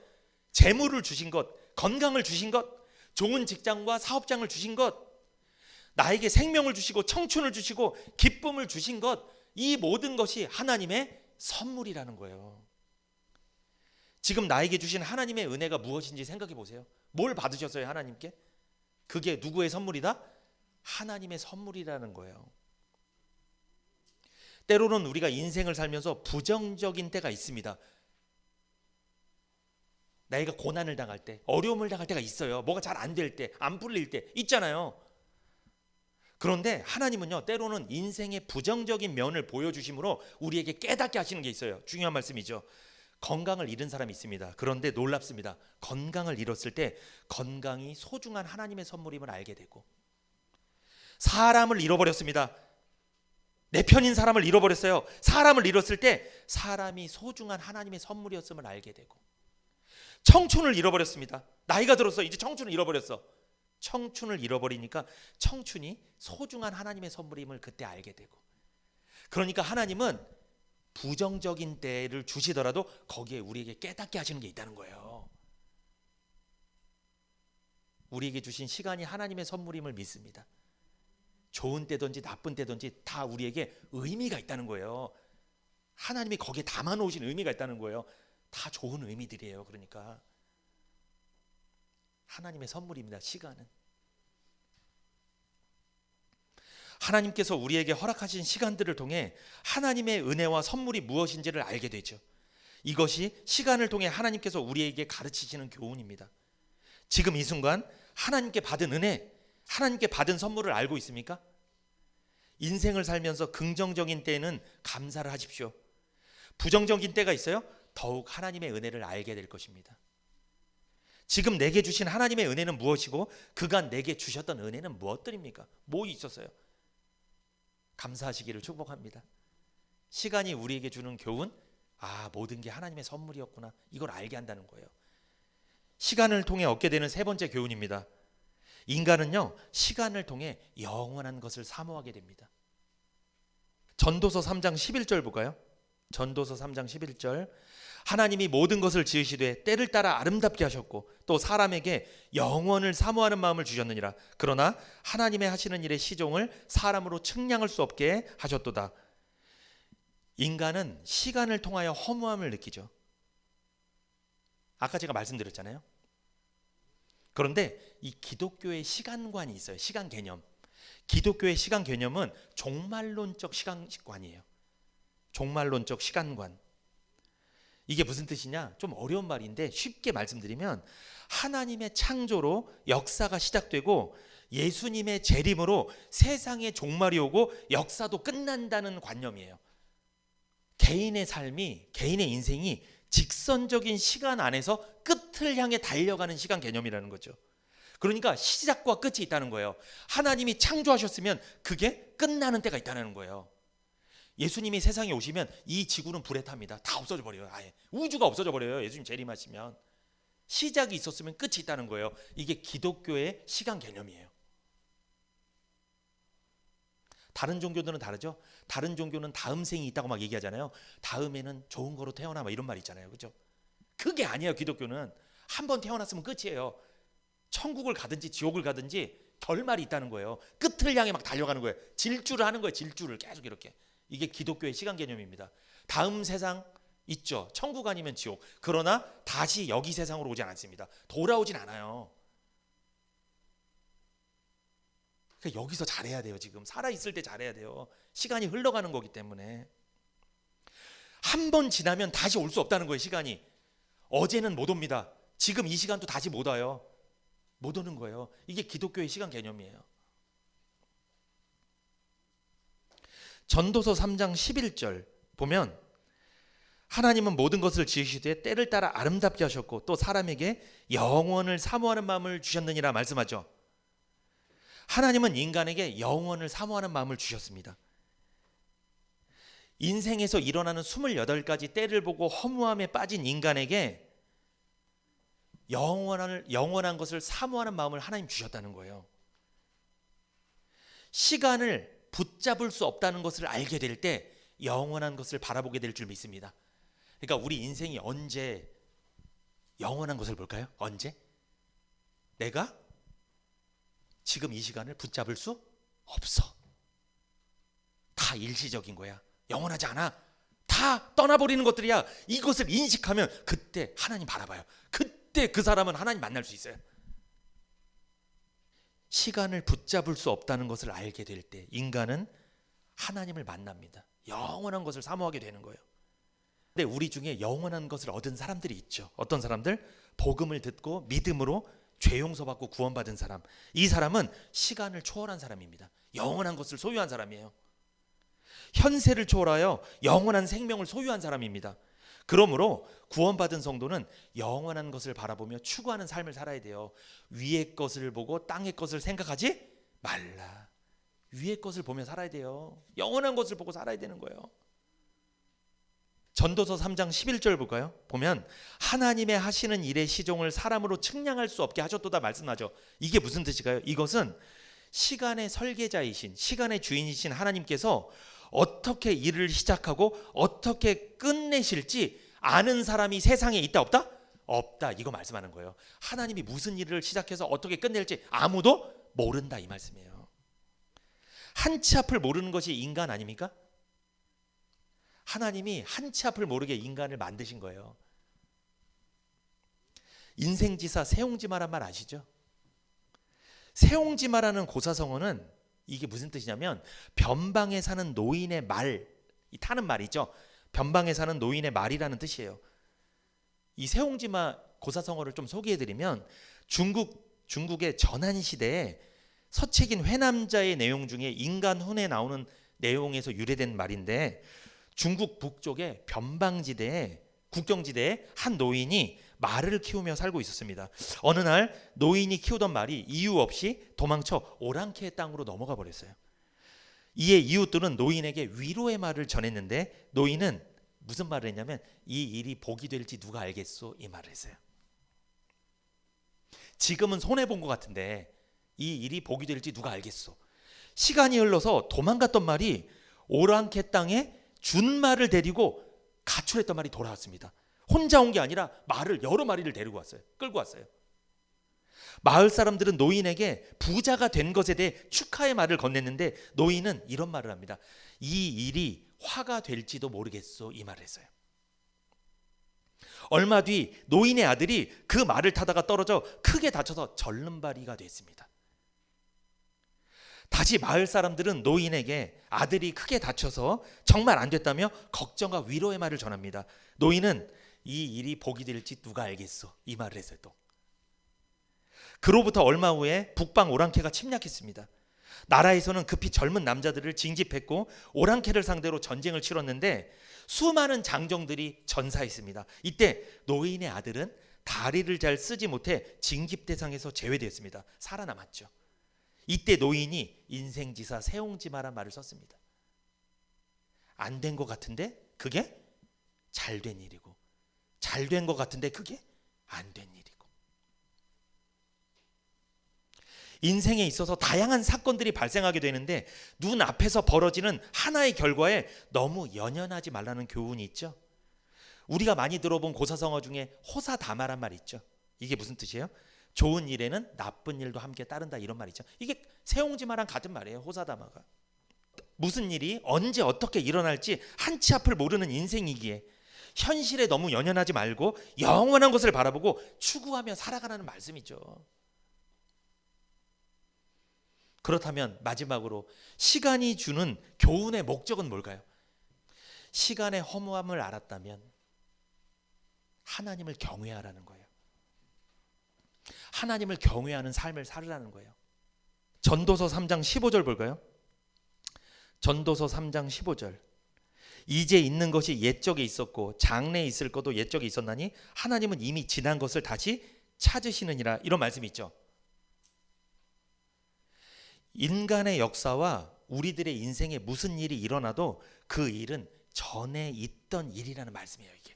재물을 주신 것, 건강을 주신 것, 좋은 직장과 사업장을 주신 것, 나에게 생명을 주시고 청춘을 주시고 기쁨을 주신 것, 이 모든 것이 하나님의 선물이라는 거예요. 지금 나에게 주신 하나님의 은혜가 무엇인지 생각해 보세요. 뭘 받으셨어요, 하나님께? 그게 누구의 선물이다? 하나님의 선물이라는 거예요. 때로는 우리가 인생을 살면서 부정적인 때가 있습니다. 내가 고난을 당할 때, 어려움을 당할 때가 있어요. 뭐가 잘 안 될 때, 안 풀릴 때 있잖아요. 그런데 하나님은요, 때로는 인생의 부정적인 면을 보여주심으로 우리에게 깨닫게 하시는 게 있어요. 중요한 말씀이죠. 건강을 잃은 사람이 있습니다. 그런데 놀랍습니다. 건강을 잃었을 때 건강이 소중한 하나님의 선물임을 알게 되고, 사람을 잃어버렸습니다. 내 편인 사람을 잃어버렸어요. 사람을 잃었을 때 사람이 소중한 하나님의 선물이었음을 알게 되고, 청춘을 잃어버렸습니다. 나이가 들어서 이제 청춘을 잃어버렸어. 청춘을 잃어버리니까 청춘이 소중한 하나님의 선물임을 그때 알게 되고, 그러니까 하나님은 부정적인 때를 주시더라도 거기에 우리에게 깨닫게 하시는 게 있다는 거예요. 우리에게 주신 시간이 하나님의 선물임을 믿습니다. 좋은 때든지 나쁜 때든지 다 우리에게 의미가 있다는 거예요. 하나님이 거기에 담아 놓으신 의미가 있다는 거예요. 다 좋은 의미들이에요. 그러니까 하나님의 선물입니다. 시간은 하나님께서 우리에게 허락하신 시간들을 통해 하나님의 은혜와 선물이 무엇인지를 알게 되죠. 이것이 시간을 통해 하나님께서 우리에게 가르치시는 교훈입니다. 지금 이 순간 하나님께 받은 은혜, 하나님께 받은 선물을 알고 있습니까? 인생을 살면서 긍정적인 때에는 감사를 하십시오. 부정적인 때가 있어요? 더욱 하나님의 은혜를 알게 될 것입니다. 지금 내게 주신 하나님의 은혜는 무엇이고 그간 내게 주셨던 은혜는 무엇들입니까? 뭐 있었어요? 감사하시기를 축복합니다. 시간이 우리에게 주는 교훈, 모든 게 하나님의 선물이었구나, 이걸 알게 한다는 거예요. 시간을 통해 얻게 되는 세 번째 교훈입니다. 인간은요, 시간을 통해 영원한 것을 사모하게 됩니다. 전도서 3장 11절 볼까요? 전도서 3장 11절. 하나님이 모든 것을 지으시되 때를 따라 아름답게 하셨고 또 사람에게 영원을 사모하는 마음을 주셨느니라. 그러나 하나님의 하시는 일의 시종을 사람으로 측량할 수 없게 하셨도다. 인간은 시간을 통하여 허무함을 느끼죠. 아까 제가 말씀드렸잖아요. 그런데 이 기독교의 시간관이 있어요. 시간 개념. 기독교의 시간 개념은 종말론적 시간관이에요. 종말론적 시간관. 이게 무슨 뜻이냐? 좀 어려운 말인데 쉽게 말씀드리면 하나님의 창조로 역사가 시작되고 예수님의 재림으로 세상의 종말이 오고 역사도 끝난다는 관념이에요. 개인의 삶이, 개인의 인생이 직선적인 시간 안에서 끝을 향해 달려가는 시간 개념이라는 거죠. 그러니까 시작과 끝이 있다는 거예요. 하나님이 창조하셨으면 그게 끝나는 때가 있다는 거예요. 예수님이 세상에 오시면 이 지구는 불에 탑니다. 다 없어져 버려요. 아예 우주가 없어져 버려요. 예수님 재림하시면. 시작이 있었으면 끝이 있다는 거예요. 이게 기독교의 시간 개념이에요. 다른 종교들은 다르죠. 다른 종교는 다음 생이 있다고 막 얘기하잖아요. 다음에는 좋은 거로 태어나 막 이런 말 있잖아요. 그렇죠? 그게 아니에요. 기독교는 한 번 태어났으면 끝이에요. 천국을 가든지 지옥을 가든지 결말이 있다는 거예요. 끝을 향해 막 달려가는 거예요. 질주를 하는 거예요. 질주를 계속 이렇게. 이게 기독교의 시간 개념입니다. 다음 세상 있죠. 천국 아니면 지옥. 그러나 다시 여기 세상으로 오지 않습니다. 돌아오진 않아요. 그러니까 여기서 잘해야 돼요. 지금 살아있을 때 잘해야 돼요. 시간이 흘러가는 거기 때문에. 한 번 지나면 다시 올 수 없다는 거예요. 시간이. 어제는 못 옵니다. 지금 이 시간도 다시 못 와요. 못 오는 거예요. 이게 기독교의 시간 개념이에요. 전도서 3장 11절 보면 하나님은 모든 것을 지으시되 때를 따라 아름답게 하셨고 또 사람에게 영원을 사모하는 마음을 주셨느니라 말씀하죠. 하나님은 인간에게 영원을 사모하는 마음을 주셨습니다. 인생에서 일어나는 28가지 때를 보고 허무함에 빠진 인간에게 영원한 것을 사모하는 마음을 하나님 주셨다는 거예요. 시간을 붙잡을 수 없다는 것을 알게 될 때 영원한 것을 바라보게 될 줄 믿습니다. 그러니까 우리 인생이 언제 영원한 것을 볼까요? 언제? 내가 지금 이 시간을 붙잡을 수 없어. 다 일시적인 거야. 영원하지 않아. 다 떠나버리는 것들이야. 이것을 인식하면 그때 하나님 바라봐요. 그때 그 사람은 하나님 만날 수 있어요. 시간을 붙잡을 수 없다는 것을 알게 될 때 인간은 하나님을 만납니다. 영원한 것을 사모하게 되는 거예요. 근데 우리 중에 영원한 것을 얻은 사람들이 있죠. 어떤 사람들? 복음을 듣고 믿음으로 죄 용서받고 구원받은 사람. 이 사람은 시간을 초월한 사람입니다. 영원한 것을 소유한 사람이에요. 현세를 초월하여 영원한 생명을 소유한 사람입니다. 그러므로 구원받은 성도는 영원한 것을 바라보며 추구하는 삶을 살아야 돼요. 위의 것을 보고 땅의 것을 생각하지 말라. 위의 것을 보며 살아야 돼요. 영원한 것을 보고 살아야 되는 거예요. 전도서 3장 11절 볼까요? 보면 하나님의 하시는 일의 시종을 사람으로 측량할 수 없게 하셨도다 말씀하죠. 이게 무슨 뜻일까요? 이것은 시간의 설계자이신, 시간의 주인이신 하나님께서 어떻게 일을 시작하고 어떻게 끝내실지 아는 사람이 세상에 있다 없다? 없다. 이거 말씀하는 거예요. 하나님이 무슨 일을 시작해서 어떻게 끝낼지 아무도 모른다 이 말씀이에요. 한 치 앞을 모르는 것이 인간 아닙니까? 하나님이 한 치 앞을 모르게 인간을 만드신 거예요. 인생지사 세옹지마란 말 아시죠? 세옹지마라는 고사성어는 이게 무슨 뜻이냐면 변방에 사는 노인의 말, 타는 말이죠. 변방에 사는 노인의 말이라는 뜻이에요. 이 세옹지마 고사성어를 좀 소개해드리면 중국의 전한시대에 서책인 회남자의 내용 중에 인간 훈에 나오는 내용에서 유래된 말인데 중국 북쪽의 변방지대에 국경지대에 한 노인이 말을 키우며 살고 있었습니다. 어느 날 노인이 키우던 말이 이유 없이 도망쳐 오랑캐의 땅으로 넘어가 버렸어요. 이에 이웃들은 노인에게 위로의 말을 전했는데 노인은 무슨 말을 했냐면 이 일이 복이 될지 누가 알겠소 이 말을 했어요. 지금은 손해본 것 같은데 이 일이 복이 될지 누가 알겠소. 시간이 흘러서 도망갔던 말이 오랑캐 땅에 준말을 데리고 가출했던 말이 돌아왔습니다. 혼자 온 게 아니라 말을 여러 마리를 데리고 왔어요. 끌고 왔어요. 마을 사람들은 노인에게 부자가 된 것에 대해 축하의 말을 건넸는데 노인은 이런 말을 합니다. 이 일이 화가 될지도 모르겠소 이 말을 했어요. 얼마 뒤 노인의 아들이 그 말을 타다가 떨어져 크게 다쳐서 절름발이가 됐습니다. 다시 마을 사람들은 노인에게 아들이 크게 다쳐서 정말 안 됐다며 걱정과 위로의 말을 전합니다. 노인은 이 일이 복이 될지 누가 알겠어 이 말을 했어요. 또 그로부터 얼마 후에 북방 오랑캐가 침략했습니다. 나라에서는 급히 젊은 남자들을 징집했고 오랑캐를 상대로 전쟁을 치렀는데 수많은 장정들이 전사했습니다. 이때 노인의 아들은 다리를 잘 쓰지 못해 징집 대상에서 제외되었습니다. 살아남았죠. 이때 노인이 인생지사 세옹지마란 말을 썼습니다. 안 된 것 같은데 그게 잘 된 일이고 잘 된 것 같은데 그게 안 된 일이고. 인생에 있어서 다양한 사건들이 발생하게 되는데 눈앞에서 벌어지는 하나의 결과에 너무 연연하지 말라는 교훈이 있죠. 우리가 많이 들어본 고사성어 중에 호사다마란 말이 있죠. 이게 무슨 뜻이에요? 좋은 일에는 나쁜 일도 함께 따른다 이런 말이죠. 이게 세옹지마랑 같은 말이에요. 호사다마가. 무슨 일이 언제 어떻게 일어날지 한 치 앞을 모르는 인생이기에 현실에 너무 연연하지 말고 영원한 것을 바라보고 추구하며 살아가라는 말씀이죠. 그렇다면 마지막으로 시간이 주는 교훈의 목적은 뭘까요? 시간의 허무함을 알았다면 하나님을 경외하라는 거예요. 하나님을 경외하는 삶을 살으라는 거예요. 전도서 3장 15절 볼까요? 전도서 3장 15절. 이제 있는 것이 옛적에 있었고 장래에 있을 것도 옛적에 있었나니 하나님은 이미 지난 것을 다시 찾으시느니라. 이런 말씀이 있죠. 인간의 역사와 우리들의 인생에 무슨 일이 일어나도 그 일은 전에 있던 일이라는 말씀이에요. 이게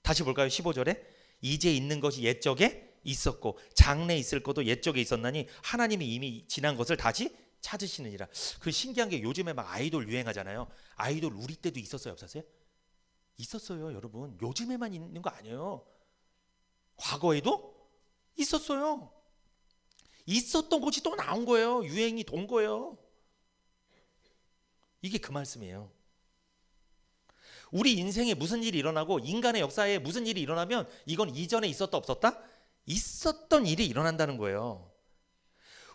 다시 볼까요? 15절에 이제 있는 것이 옛적에 있었고 장래에 있을 것도 옛적에 있었나니 하나님이 이미 지난 것을 다시 찾으시느니라. 그 신기한 게 요즘에 막 아이돌 유행하잖아요. 아이돌 우리 때도 있었어요, 없었어요? 있었어요, 여러분. 요즘에만 있는 거 아니에요. 과거에도 있었어요. 있었던 것이 또 나온 거예요. 유행이 돈 거예요. 이게 그 말씀이에요. 우리 인생에 무슨 일이 일어나고 인간의 역사에 무슨 일이 일어나면 이건 이전에 있었다 없었다? 있었던 일이 일어난다는 거예요.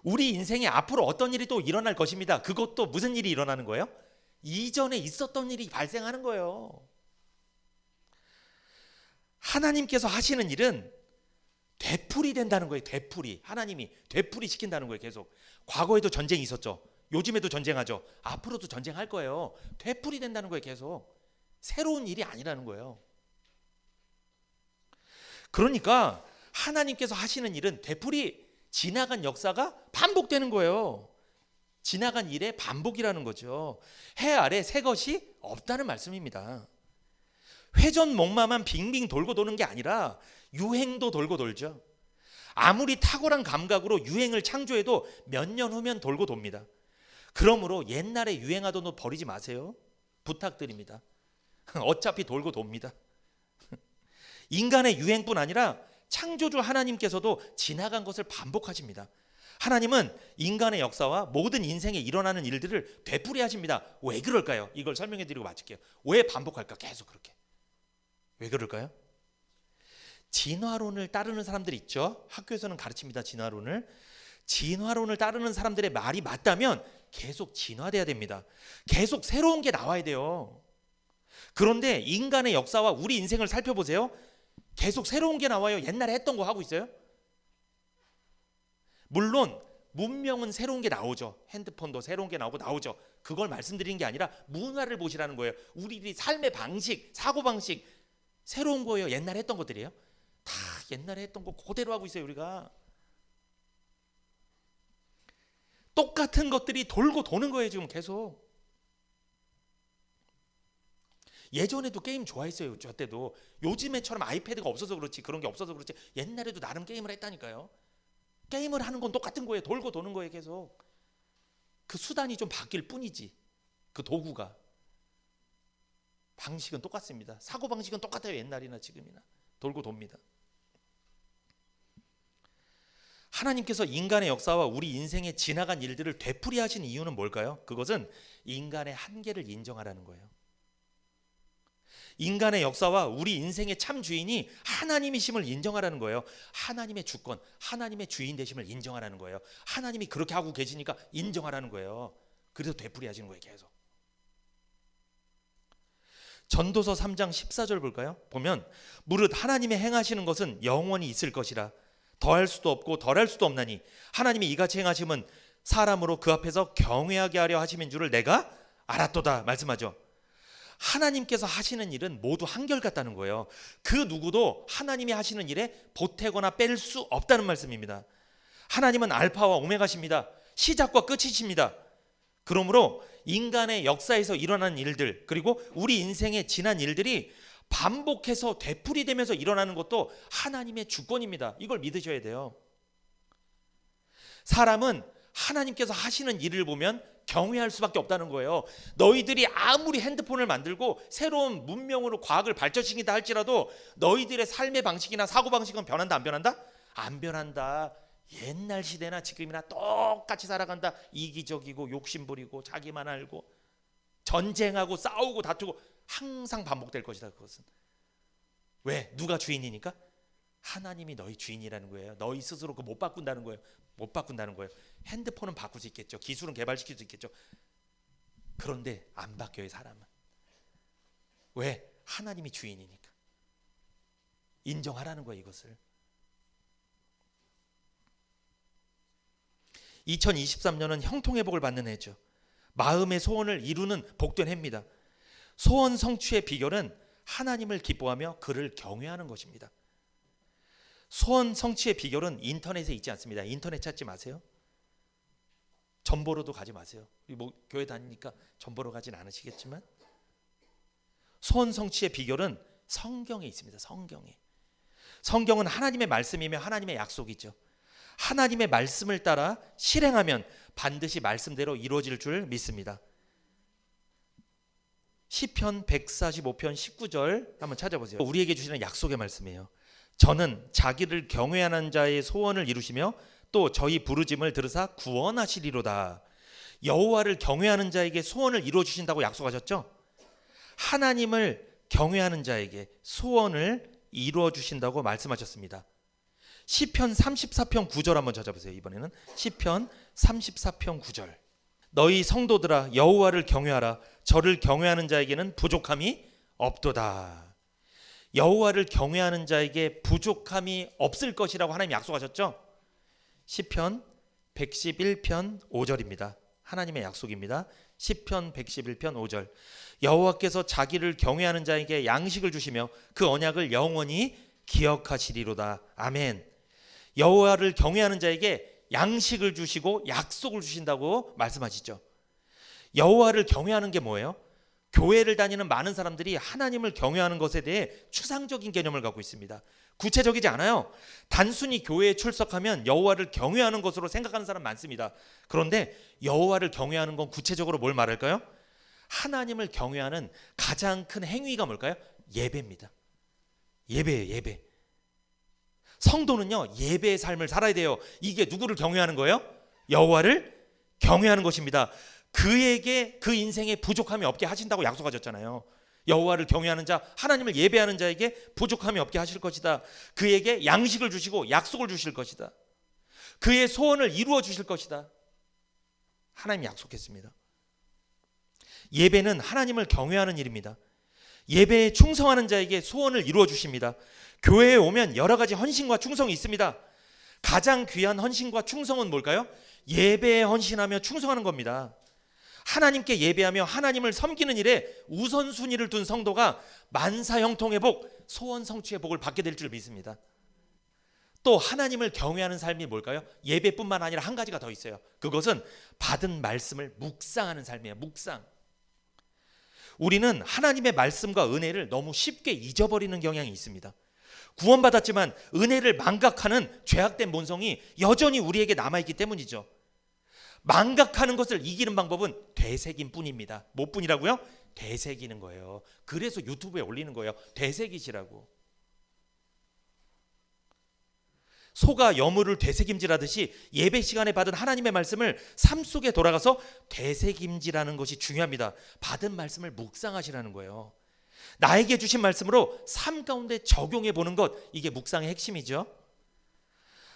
우리 인생에 앞으로 어떤 일이 또 일어날 것입니다. 그것도 무슨 일이 일어나는 거예요? 이전에 있었던 일이 발생하는 거예요. 하나님께서 하시는 일은 되풀이 된다는 거예요. 되풀이. 하나님이 되풀이 시킨다는 거예요. 계속. 과거에도 전쟁이 있었죠. 요즘에도 전쟁하죠. 앞으로도 전쟁할 거예요. 되풀이 된다는 거예요. 계속. 새로운 일이 아니라는 거예요. 그러니까 하나님께서 하시는 일은 되풀이 지나간 역사가 반복되는 거예요. 지나간 일의 반복이라는 거죠. 해 아래 새 것이 없다는 말씀입니다. 회전목마만 빙빙 돌고 도는 게 아니라 유행도 돌고 돌죠. 아무리 탁월한 감각으로 유행을 창조해도 몇 년 후면 돌고 돕니다. 그러므로 옛날에 유행하던 옷 버리지 마세요. 부탁드립니다. 어차피 돌고 돕니다. 인간의 유행뿐 아니라 창조주 하나님께서도 지나간 것을 반복하십니다. 하나님은 인간의 역사와 모든 인생에 일어나는 일들을 되풀이 하십니다. 왜 그럴까요? 이걸 설명해 드리고 마칠게요. 왜 반복할까? 계속 그렇게. 왜 그럴까요? 진화론을 따르는 사람들이 있죠. 학교에서는 가르칩니다. 진화론을 따르는 사람들의 말이 맞다면 계속 진화돼야 됩니다. 계속 새로운 게 나와야 돼요. 그런데 인간의 역사와 우리 인생을 살펴보세요. 계속 새로운 게 나와요. 옛날에 했던 거 하고 있어요. 물론 문명은 새로운 게 나오죠. 핸드폰도 새로운 게 나오죠. 그걸 말씀드리는 게 아니라 문화를 보시라는 거예요. 우리들이 삶의 방식, 사고방식 새로운 거예요. 옛날에 했던 것들이에요. 다 옛날에 했던 거 그대로 하고 있어요. 우리가 똑같은 것들이 돌고 도는 거예요. 지금 계속. 예전에도 게임 좋아했어요. 저 때도. 요즘에처럼 아이패드가 없어서 그렇지, 그런 게 없어서 그렇지, 옛날에도 나름 게임을 했다니까요. 게임을 하는 건 똑같은 거예요. 돌고 도는 거예요. 계속. 그 수단이 좀 바뀔 뿐이지, 그 도구가. 방식은 똑같습니다. 사고방식은 똑같아요. 옛날이나 지금이나. 돌고 돕니다. 하나님께서 인간의 역사와 우리 인생에 지나간 일들을 되풀이하신 이유는 뭘까요? 그것은 인간의 한계를 인정하라는 거예요. 인간의 역사와 우리 인생의 참 주인이 하나님이심을 인정하라는 거예요. 하나님의 주권, 하나님의 주인 되심을 인정하라는 거예요. 하나님이 그렇게 하고 계시니까 인정하라는 거예요. 그래서 되풀이 하시는 거예요. 계속. 전도서 3장 14절 볼까요? 보면 무릇 하나님의 행하시는 것은 영원히 있을 것이라 더할 수도 없고 덜할 수도 없나니 하나님이 이같이 행하심은 사람으로 그 앞에서 경외하게 하려 하심인 줄을 내가 알았도다 말씀하죠. 하나님께서 하시는 일은 모두 한결같다는 거예요. 그 누구도 하나님이 하시는 일에 보태거나 뺄 수 없다는 말씀입니다. 하나님은 알파와 오메가십니다. 시작과 끝이십니다. 그러므로 인간의 역사에서 일어나는 일들, 그리고 우리 인생에 지난 일들이 반복해서 되풀이되면서 일어나는 것도 하나님의 주권입니다. 이걸 믿으셔야 돼요. 사람은 하나님께서 하시는 일을 보면 경외할 수밖에 없다는 거예요. 너희들이 아무리 핸드폰을 만들고 새로운 문명으로 과학을 발전시킨다 할지라도 너희들의 삶의 방식이나 사고방식은 변한다 안 변한다? 안 변한다. 옛날 시대나 지금이나 똑같이 살아간다. 이기적이고 욕심부리고 자기만 알고 전쟁하고 싸우고 다투고 항상 반복될 것이다. 그것은. 왜? 누가 주인이니까? 하나님이 너희 주인이라는 거예요. 너희 스스로 그거 못 바꾼다는 거예요. 못 바꾼다는 거예요. 핸드폰은 바꿀 수 있겠죠. 기술은 개발시킬 수 있겠죠. 그런데 안 바뀌어요. 사람은. 왜? 하나님이 주인이니까. 인정하라는 거예요. 이것을. 2023년은 형통회복을 받는 해죠. 마음의 소원을 이루는 복된 해입니다. 소원 성취의 비결은 하나님을 기뻐하며 그를 경외하는 것입니다. 소원 성취의 비결은 인터넷에 있지 않습니다. 인터넷 찾지 마세요. 점 보러도 가지 마세요. 뭐 교회 다니니까 점 보러 가진 않으시겠지만 소원 성취의 비결은 성경에 있습니다. 성경은 하나님의 말씀이며 하나님의 약속이죠. 하나님의 말씀을 따라 실행하면 반드시 말씀대로 이루어질 줄 믿습니다. 시편 145편 19절 한번 찾아보세요. 우리에게 주시는 약속의 말씀이에요. 저는 자기를 경외하는 자의 소원을 이루시며 또 저희 부르짐을 들으사 구원하시리로다. 여호와를 경외하는 자에게 소원을 이루어 주신다고 약속하셨죠? 하나님을 경외하는 자에게 소원을 이루어 주신다고 말씀하셨습니다. 시편 34편 9절 한번 찾아보세요. 이번에는 시편 34편 9절. 너희 성도들아 여호와를 경외하라. 저를 경외하는 자에게는 부족함이 없도다. 여호와를 경외하는 자에게 부족함이 없을 것이라고 하나님 약속하셨죠? 시편 111편 5절입니다. 하나님의 약속입니다. 시편 111편 5절. 여호와께서 자기를 경외하는 자에게 양식을 주시며 그 언약을 영원히 기억하시리로다. 아멘. 여호와를 경외하는 자에게 양식을 주시고 약속을 주신다고 말씀하시죠. 여호와를 경외하는 게 뭐예요? 교회를 다니는 많은 사람들이 하나님을 경외하는 것에 대해 추상적인 개념을 갖고 있습니다. 구체적이지 않아요. 단순히 교회에 출석하면 여호와를 경외하는 것으로 생각하는 사람 많습니다. 그런데 여호와를 경외하는 건 구체적으로 뭘 말할까요? 하나님을 경외하는 가장 큰 행위가 뭘까요? 예배입니다. 예배예요, 예배. 성도는요, 예배의 삶을 살아야 돼요. 이게 누구를 경외하는 거예요? 여호와를 경외하는 것입니다. 그에게 그 인생에 부족함이 없게 하신다고 약속하셨잖아요. 여호와를 경외하는 자, 하나님을 예배하는 자에게 부족함이 없게 하실 것이다. 그에게 양식을 주시고 약속을 주실 것이다. 그의 소원을 이루어 주실 것이다. 하나님이 약속했습니다. 예배는 하나님을 경외하는 일입니다. 예배에 충성하는 자에게 소원을 이루어 주십니다. 교회에 오면 여러 가지 헌신과 충성이 있습니다. 가장 귀한 헌신과 충성은 뭘까요? 예배에 헌신하며 충성하는 겁니다. 하나님께 예배하며 하나님을 섬기는 일에 우선순위를 둔 성도가 만사형통의 복, 소원 성취의 복을 받게 될 줄 믿습니다. 또 하나님을 경외하는 삶이 뭘까요? 예배뿐만 아니라 한 가지가 더 있어요. 그것은 받은 말씀을 묵상하는 삶이에요. 묵상. 우리는 하나님의 말씀과 은혜를 너무 쉽게 잊어버리는 경향이 있습니다. 구원받았지만 은혜를 망각하는 죄악된 본성이 여전히 우리에게 남아있기 때문이죠. 망각하는 것을 이기는 방법은 되새김 뿐입니다. 뭐 뿐이라고요? 되새기는 거예요. 그래서 유튜브에 올리는 거예요. 되새기시라고. 소가 여물을 되새김질하듯이 예배 시간에 받은 하나님의 말씀을 삶 속에 돌아가서 되새김질하는 것이 중요합니다. 받은 말씀을 묵상하시라는 거예요. 나에게 주신 말씀으로 삶 가운데 적용해 보는 것, 이게 묵상의 핵심이죠.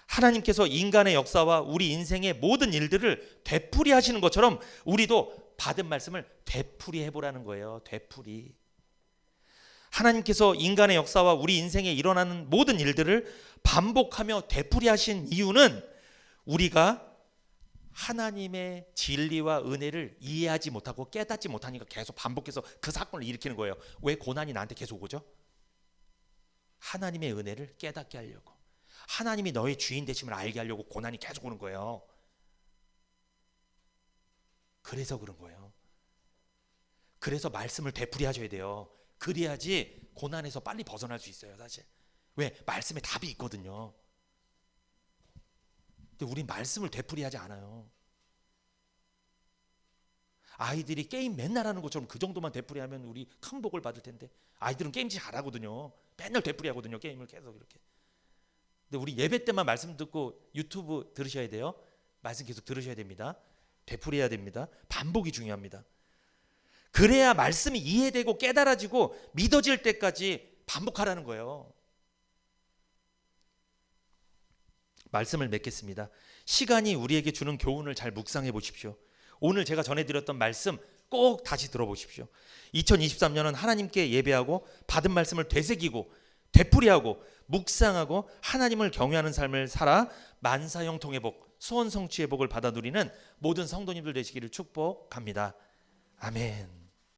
하나님께서 인간의 역사와 우리 인생의 모든 일들을 되풀이 하시는 것처럼 우리도 받은 말씀을 되풀이 해보라는 거예요. 되풀이. 하나님께서 인간의 역사와 우리 인생에 일어나는 모든 일들을 반복하며 되풀이 하신 이유는 우리가 하나님의 진리와 은혜를 이해하지 못하고 깨닫지 못하니까 계속 반복해서 그 사건을 일으키는 거예요. 왜 고난이 나한테 계속 오죠? 하나님의 은혜를 깨닫게 하려고, 하나님이 너의 주인 되심을 알게 하려고 고난이 계속 오는 거예요. 그래서 그런 거예요. 그래서 말씀을 되풀이 하셔야 돼요. 그래야지 고난에서 빨리 벗어날 수 있어요. 사실 왜? 말씀에 답이 있거든요. 근데 우린 말씀을 되풀이하지 않아요. 아이들이 게임 맨날 하는 것처럼 그 정도만 되풀이하면 우리 큰 복을 받을 텐데, 아이들은 게임 잘하거든요. 맨날 되풀이하거든요. 게임을 계속 이렇게. 근데 우리 예배 때만 말씀 듣고 유튜브 들으셔야 돼요. 말씀 계속 들으셔야 됩니다. 되풀이해야 됩니다. 반복이 중요합니다. 그래야 말씀이 이해되고 깨달아지고 믿어질 때까지 반복하라는 거예요. 말씀을 맺겠습니다. 시간이 우리에게 주는 교훈을 잘 묵상해 보십시오. 오늘 제가 전해드렸던 말씀 꼭 다시 들어보십시오. 2023년은 하나님께 예배하고 받은 말씀을 되새기고 되풀이하고 묵상하고 하나님을 경외하는 삶을 살아 만사형통의 복, 소원 성취의 복을 받아 누리는 모든 성도님들 되시기를 축복합니다. 아멘.